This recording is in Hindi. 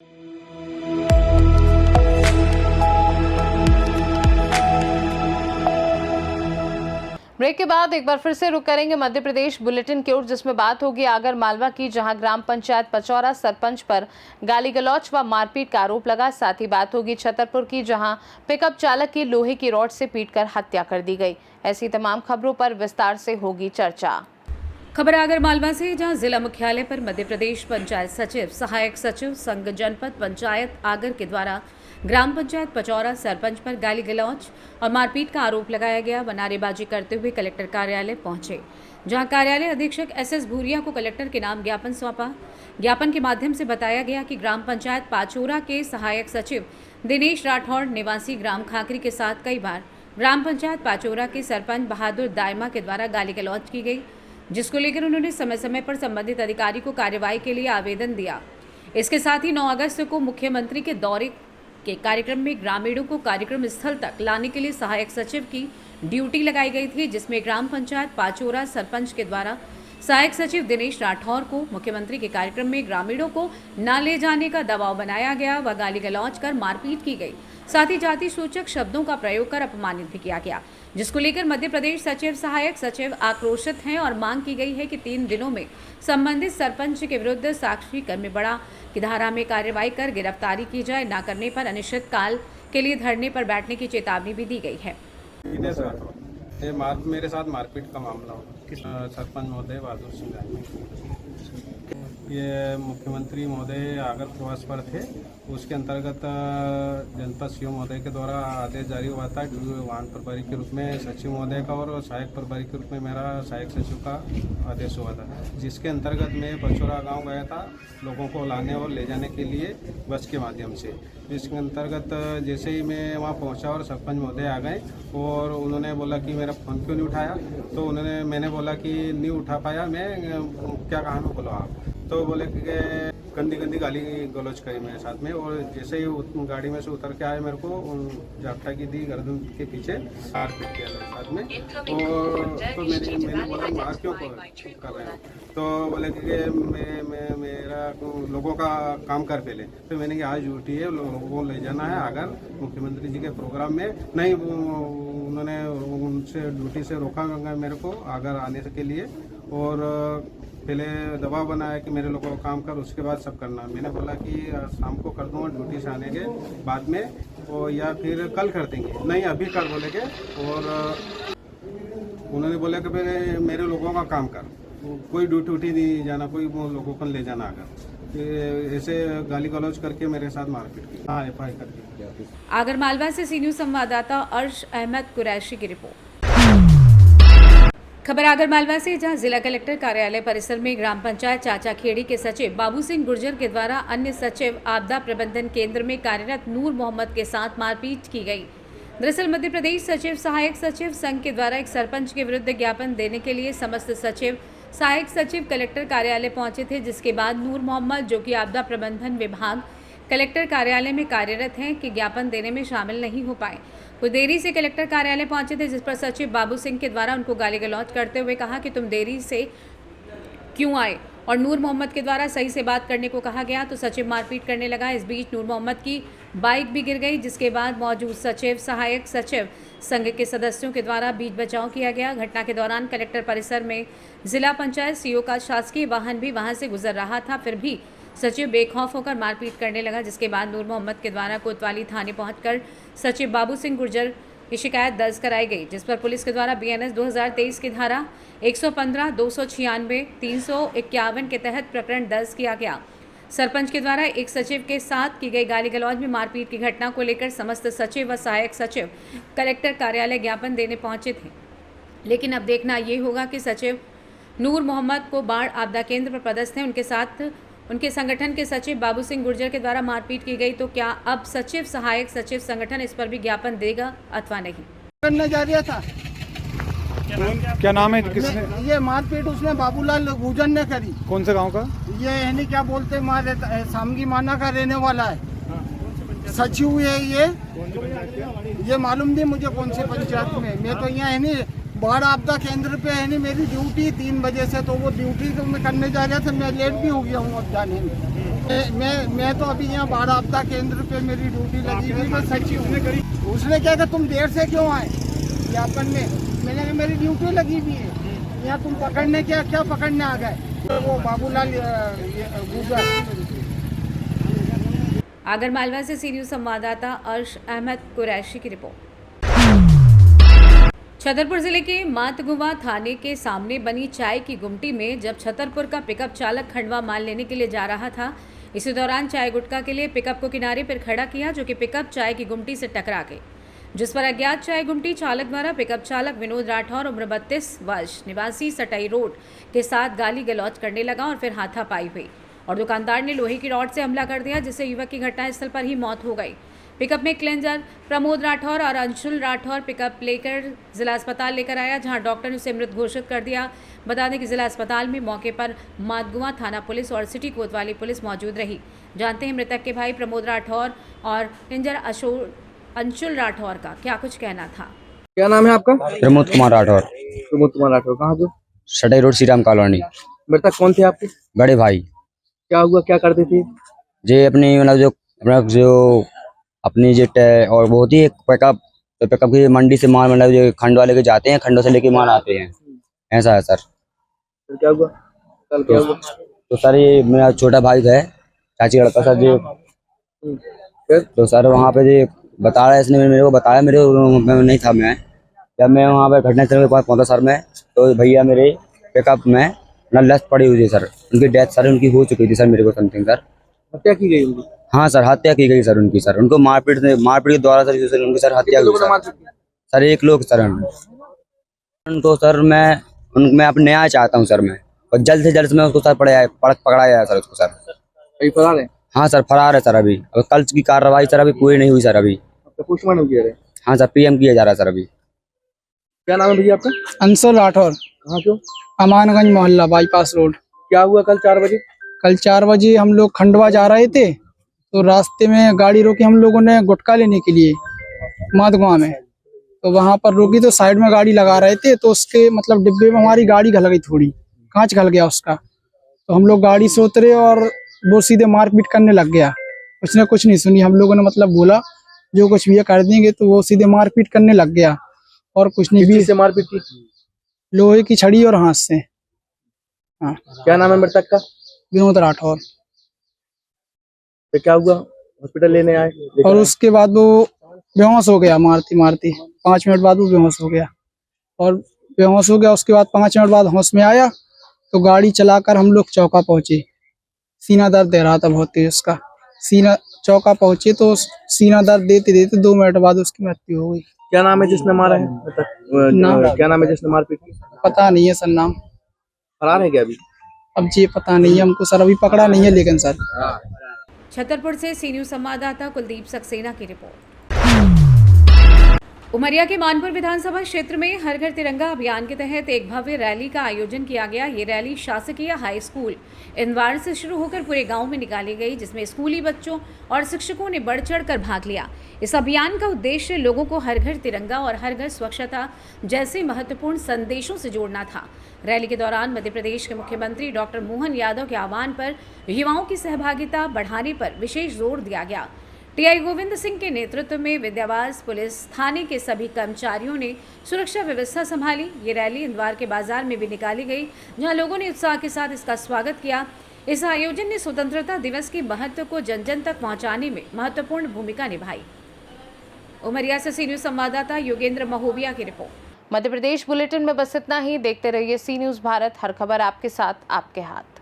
ब्रेक के बाद एक बार फिर से रुक करेंगे मध्य प्रदेश बुलेटिन की ओर, जिसमें बात होगी आगर मालवा की, जहां ग्राम पंचायत पचौरा सरपंच पर गाली गलौच व मारपीट का आरोप लगा। साथ ही बात होगी छतरपुर की, जहां पिकअप चालक की लोहे की रॉड से पीटकर हत्या कर दी गई। ऐसी तमाम खबरों पर विस्तार से होगी चर्चा। खबर आगर मालवा से, जहां जिला मुख्यालय पर मध्य प्रदेश पंचायत सचिव, सहायक सचिव, संघ जनपद पंचायत आगर के द्वारा ग्राम पंचायत पचौरा सरपंच पर गाली गलौच और मारपीट का आरोप लगाया गया व नारेबाजी करते हुए कलेक्टर कार्यालय पहुंचे, जहां कार्यालय अधीक्षक SS भूरिया को कलेक्टर के नाम ज्ञापन सौंपा। ज्ञापन के माध्यम से बताया गया कि ग्राम पंचायत पाचौरा के सहायक सचिव दिनेश राठौड़ निवासी ग्राम खाकरी के साथ कई बार ग्राम पंचायत पाचौरा के सरपंच बहादुर दायमा के द्वारा गाली गलौच की गई, जिसको लेकर उन्होंने समय समय पर संबंधित अधिकारी को कार्यवाही के लिए आवेदन दिया। इसके साथ ही 9 अगस्त को मुख्यमंत्री के दौरे के कार्यक्रम में ग्रामीणों को कार्यक्रम स्थल तक लाने के लिए सहायक सचिव की ड्यूटी लगाई गई थी, जिसमें ग्राम पंचायत पाचौरा सरपंच के द्वारा सहायक सचिव दिनेश राठौर को मुख्यमंत्री के कार्यक्रम में ग्रामीणों को न ले जाने का दबाव बनाया गया व गाली गलौच कर मारपीट की गई। साथ ही जाति सूचक शब्दों का प्रयोग कर अपमानित भी किया गया, जिसको लेकर मध्य प्रदेश सचिव, सहायक सचिव आक्रोशित हैं और मांग की गई है कि 3 दिनों में संबंधित सरपंच के विरुद्ध साक्षी कर्म बड़ा की धारा में कार्रवाई कर गिरफ्तारी की जाए। न करने पर अनिश्चित काल के लिए धरने पर बैठने की चेतावनी भी दी गई है। मेरे साथ मारपीट का मामला हो, सरपंच महोदय बहादुर सिंह, ये मुख्यमंत्री महोदय आगर प्रवास पर थे, उसके अंतर्गत जनपद सीओ महोदय के द्वारा आदेश जारी हुआ था वाहन प्रभारी के रूप में सचिव महोदय का और सहायक प्रभारी के रूप में मेरा सहायक सचिव का आदेश हुआ था, जिसके अंतर्गत मैं पचौरा गांव गया था लोगों को लाने और ले जाने के लिए बस के माध्यम से। इसके अंतर्गत जैसे ही मैं वहाँ पहुँचा और सरपंच महोदय आ गए और उन्होंने बोला कि मेरा फ़ोन क्यों नहीं उठाया, तो मैंने बोला कि नहीं उठा पाया मैं, क्या कहानी बोलो आप, तो बोले कि गंदी गंदी गाली गलौज करी मेरे साथ में। और जैसे ही गाड़ी में से उतर के आए मेरे को जाप्ता की दी गर्दन के पीछे मार पीट किया मेरे साथ में। और तो मैंने बोला मार क्यों कर रहे हो, तो बोले कि मेरा लोगों का काम कर पहले, तो मैंने कहा आज ड्यूटी है, लोगों को ले जाना है अगर मुख्यमंत्री जी के प्रोग्राम में नहीं, उन्होंने उनसे ड्यूटी से रोका मेरे को अगर आने के लिए, और पहले दबाव बनाया कि मेरे लोगों को काम कर, उसके बाद सब करना। मैंने बोला कि शाम को कर दूँगा ड्यूटी से आने के बाद में, और या फिर कल कर देंगे, नहीं अभी कर बोलेंगे। और उन्होंने बोला कि मेरे लोगों का काम कर, कोई ड्यूटी नहीं जाना, कोई लोगों को ले जाना अगर, ऐसे गाली गलौज करके मेरे साथ मारपीट की। हाँ, FI करके। आगर मालवा से सी न्यूज़ संवाददाता अर्श अहमद कुरैशी की रिपोर्ट। खबर आगर मालवा से, जहां जिला कलेक्टर कार्यालय परिसर में ग्राम पंचायत चाचा खेड़ी के सचिव बाबू सिंह गुर्जर के द्वारा अन्य सचिव आपदा प्रबंधन केंद्र में कार्यरत नूर मोहम्मद के साथ मारपीट की गई। दरअसल मध्य प्रदेश सचिव, सहायक सचिव संघ के द्वारा एक सरपंच के विरुद्ध ज्ञापन देने के लिए समस्त सचिव, सहायक सचिव कलेक्टर कार्यालय पहुंचे थे, जिसके बाद नूर मोहम्मद, जो कि आपदा प्रबंधन विभाग कलेक्टर कार्यालय में कार्यरत हैं, कि ज्ञापन देने में शामिल नहीं हो पाए। वो देरी से कलेक्टर कार्यालय पहुंचे थे, जिस पर सचिव बाबू सिंह के द्वारा उनको गाली गलौज करते हुए कहा कि तुम देरी से क्यों आए, और नूर मोहम्मद के द्वारा सही से बात करने को कहा गया तो सचिव मारपीट करने लगा। इस बीच नूर मोहम्मद की बाइक भी गिर गई, जिसके बाद मौजूद सचिव, सहायक सचिव संघ के सदस्यों के द्वारा बीच बचाव किया गया। घटना के दौरान कलेक्टर परिसर में जिला पंचायत CO का शासकीय वाहन भी वहां से गुजर रहा था, फिर भी सचिव बेखौफ होकर मारपीट करने लगा, जिसके बाद नूर मोहम्मद के द्वारा कोतवाली थाने पहुंचकर सचिव बाबू सिंह गुर्जर की शिकायत दर्ज कराई गई, जिस पर पुलिस के द्वारा BNS 2023 की धारा 115, 296, 351 के तहत प्रकरण दर्ज किया गया। सरपंच के द्वारा एक सचिव के साथ की गई गाली गलौज में मारपीट की घटना को लेकर समस्त सचिव व सहायक सचिव कलेक्टर कार्यालय ज्ञापन देने पहुंचे थे, लेकिन अब देखना ये होगा कि सचिव नूर मोहम्मद को बाढ़ आपदा केंद्र पर पदस्थ हैं, उनके साथ उनके संगठन के सचिव बाबू सिंह गुर्जर के द्वारा मारपीट की गई, तो क्या अब सचिव, सहायक सचिव संगठन इस पर भी ज्ञापन देगा अथवा नहीं। करने जा रहा था। क्या नाम है किसने? ये मारपीट उसने बाबूलाल गुर्जर ने करी। कौन से गांव का? ये यानी क्या बोलते मारे सामगी माना का रहने वाला है, सचिव है ये मालूम नहीं मुझे कौन से पंचायत में। मैं तो यहाँ है नहीं बाढ़ आपदा केंद्र पे है नहीं, मेरी ड्यूटी 3 बजे से, तो वो ड्यूटी तो मैं करने जा रहा था, मैं लेट भी हो गया हूँ अब जाने में। मैं तो अभी यहाँ बाढ़ आपदा केंद्र पे मेरी ड्यूटी लगी हुई, मैं सचिव हूँ। उसने क्या कहा तुम देर से क्यों आए ज्ञापन में, मैंने कहा मेरी ड्यूटी लगी हुई है यहाँ, तुम पकड़ने क्या पकड़ने आ गए। तो वो बाबूलाल गुर्जर। आगरमालवा से सी न्यूज़ संवाददाता अर्श अहमद कुरैशी की रिपोर्ट। छतरपुर जिले के मातगुवा थाने के सामने बनी चाय की गुमटी में जब छतरपुर का पिकअप चालक खंडवा माल लेने के लिए जा रहा था, इसी दौरान चाय गुटखा के लिए पिकअप को किनारे पर खड़ा किया, जो कि पिकअप चाय की गुमटी से टकरा गई, जिस पर अज्ञात चाय गुमटी चालक द्वारा पिकअप चालक विनोद राठौर उम्र 32 वर्ष निवासी सटाई रोड के साथ गाली गलौज करने लगा और फिर हाथापाई हुई और दुकानदार ने लोहे की रॉड से हमला कर दिया, जिससे युवक की घटनास्थल पर ही मौत हो गई। पिकअप में क्लेंजर प्रमोद राठौर और अंशुल राठौर पिकअप लेकर जिला अस्पताल लेकर आया, जहां डॉक्टर ने उसे मृत घोषित कर दिया। बता दें कि जिला अस्पताल में मौके पर मातगुवा थाना पुलिस और सिटी कोतवाली पुलिस मौजूद रही। जानते हैं मृतक के भाई प्रमोद राठौर और क्लेंजर अंशुल राठौर का क्या कुछ कहना था। क्या नाम है आपका? प्रमोद कुमार राठौर। प्रमोद कुमार राठौर। कहाँ जो? सटाई रोड श्रीराम कॉलोनी। मृतक कौन थे आपके? बड़े भाई। क्या हुआ, क्या करते थे? जे अपनी मतलब जो अपनी जेट और वो होती है पिकअप, तो पिकअप की मंडी से माल मतलब जो खंडवा लेके जाते हैं, खंडवा से लेके माल आते हैं, ऐसा है सर। फिर क्या हुआ? कल क्या हुआ? तो सर ये मेरा छोटा भाई है, चाची लड़का सर जो, फिर तो सर वहाँ पे जो बता रहा है, इसने मेरे को बताया, मेरे में नहीं था। मैं जब मैं वहाँ पे घटनास्थल के पास पहुँचा सर मैं, तो भैया मेरे पिकअप में नल्लस पड़ी हुई थी सर, उनकी डेथ सर उनकी हो चुकी थी सर, मेरे को समथिंग सर। हत्या की गई उनकी? हाँ सर, हत्या की गई सर उनकी सर, उनको मारपीट के द्वारा सर उनकी सर हत्या हुई सर। सर एक लोग सर उनको सर मैं अपने न्याय चाहता हूँ सर मैं, और जल्द से जल्द में उसको सर पकड़ा जाए सर उसको सर। अभी फरार है? हाँ सर फरार है सर अभी। अब कल की कार्रवाई सर अभी पूरी नहीं हुई सर अभी। पोस्टमार्टम किया रहे? हाँ सर पीएम किया जा रहा है सर अभी। क्या नाम है भैया आपका? अंशुल राठौर। कहाँ क्यों? अमानगंज मोहल्ला बाईपास रोड। क्या हुआ कल 4 बजे? कल 4 बजे हम लोग खंडवा जा रहे थे, तो रास्ते में गाड़ी रोकी हम लोगों ने गुटखा लेने के लिए मातगुवा में। तो वहां पर रोकी तो साइड में गाड़ी लगा रहे थे, तो उसके मतलब डिब्बे में हमारी गाड़ी घल गई, थोड़ी कांच घल गया उसका। तो हम लोग गाड़ी से उतरे और वो सीधे मारपीट करने लग गया। उसने कुछ नहीं सुनी, हम लोगों ने मतलब बोला जो कुछ भी है कर देंगे, तो वो सीधे मारपीट करने लग गया और कुछ नहीं भी। से मारपीट की? लोहे की छड़ी और हाथ से। हाँ। क्या नाम है मृतक का? विनोद राठौर। फिर क्या हुआ? हॉस्पिटल लेने आए और उसके बाद वो बेहोश हो गया, मारती मारती 5 मिनट बाद वो बेहोश हो गया। और बेहोश हो गया, उसके बाद 5 मिनट बाद होश में आया, तो गाड़ी चलाकर हम लोग चौका पहुंचे। सीना दर्द दे रहा था बहुत तेज उसका। सीना चौका पहुंचे तो सीना दर्द देते देते 2 मिनट बाद उसकी मृत्यु हो गई। क्या नाम है जिसने मारा है? क्या नाम है जिसने मारपीट की? पता नहीं है सर नाम। फरार है क्या अभी? अब ये पता नहीं है हमको सर, अभी पकड़ा नहीं है लेकिन सर। छतरपुर से सी न्यूज़ संवाददाता कुलदीप सक्सेना की रिपोर्ट। उमरिया के मानपुर विधानसभा क्षेत्र में हर घर तिरंगा अभियान के तहत एक भव्य रैली का आयोजन किया गया। ये रैली शासकीय हाई स्कूल इनवार से शुरू होकर पूरे गांव में निकाली गई, जिसमें स्कूली बच्चों और शिक्षकों ने बढ़ चढ़ कर भाग लिया। इस अभियान का उद्देश्य लोगों को हर घर तिरंगा और हर घर स्वच्छता जैसे महत्वपूर्ण संदेशों से जोड़ना था। रैली के दौरान मध्य प्रदेश के मुख्यमंत्री डॉक्टर मोहन यादव के आह्वान पर युवाओं की सहभागिता बढ़ाने पर विशेष जोर दिया गया। टीआई गोविंद सिंह के नेतृत्व में विद्यावास पुलिस थाने के सभी कर्मचारियों ने सुरक्षा व्यवस्था संभाली। ये रैली इंदवार के बाजार में भी निकाली गई, जहां लोगों ने उत्साह के साथ इसका स्वागत किया। इस आयोजन ने स्वतंत्रता दिवस के महत्व को जन जन तक पहुंचाने में महत्वपूर्ण भूमिका निभाई। उमरिया से सी न्यूज़ संवाददाता योगेंद्र महोबिया की रिपोर्ट। मध्य प्रदेश बुलेटिन में बस इतना ही। देखते रहिए सी न्यूज़ भारत, हर खबर आपके साथ, आपके हाथ।